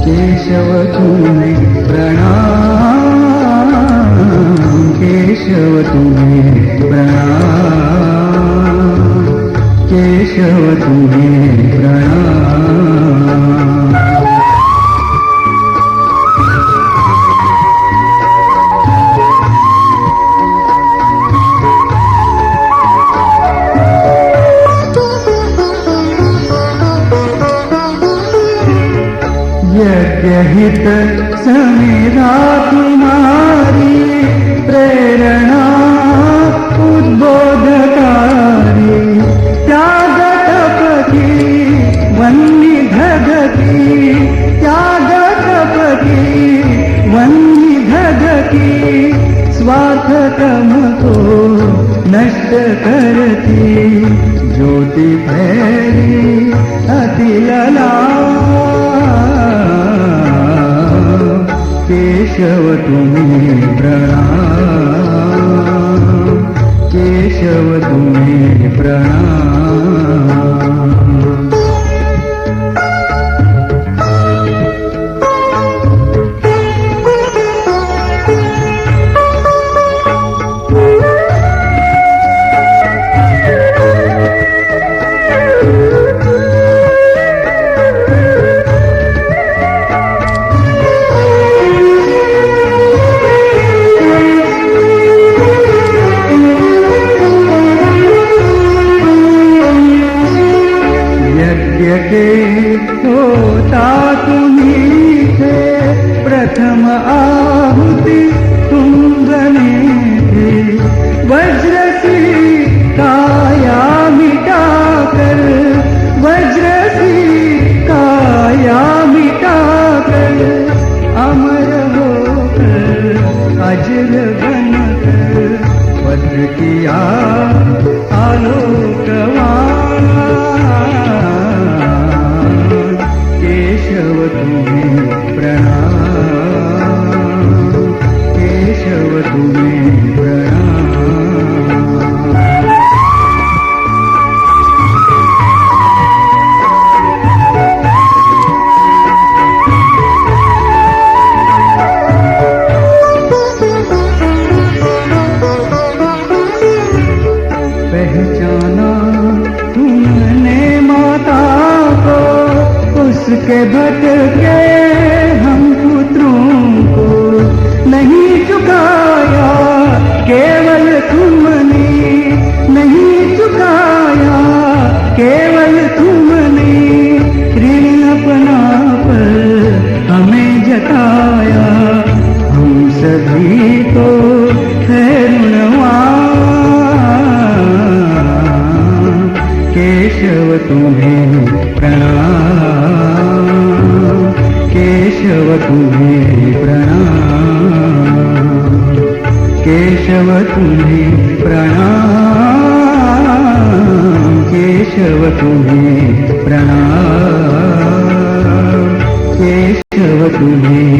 केशव तुम्हें प्रणाम, केशव तुम्हें प्रणाम, केशव तुम्हें प्रणाम। यज्ञहित समेधा तुम्हारी प्रेरणा उद्बोधकारी, त्याग तप की वन्नी धगती, त्याग तप की वन्नी धगती, स्वार्थ तम को नष्ट करती, ज्योति फैली अतिलला। केशव तुम्हें प्रणाम, केशव तुम्हें प्रणाम। के होता तुम्हीं थे, प्रथम आहुति तुम बने थे, वज्र सी काया मिटाकर, वज्र सी काया मिटाकर, अमर होकर अजर बनकर वज्र किया आलोकवान। केशव तुम्हें प्रणाम, केशव तुम्हें प्रणाम। पहचाना तुमने माता को, उसके भटके हम पुत्रों को नहीं चुकाया, केवल तुमने नहीं चुकाया, केवल तुमने ऋण अपना पर हमें जताया, हम सभी को है ऋणवान। केशव तुम्हें प्रणाम, केशव तुम्हें प्रणाम, केशव तुम्हें प्रणाम, केशव तुम्हें प्रणाम, केशव तुम्हें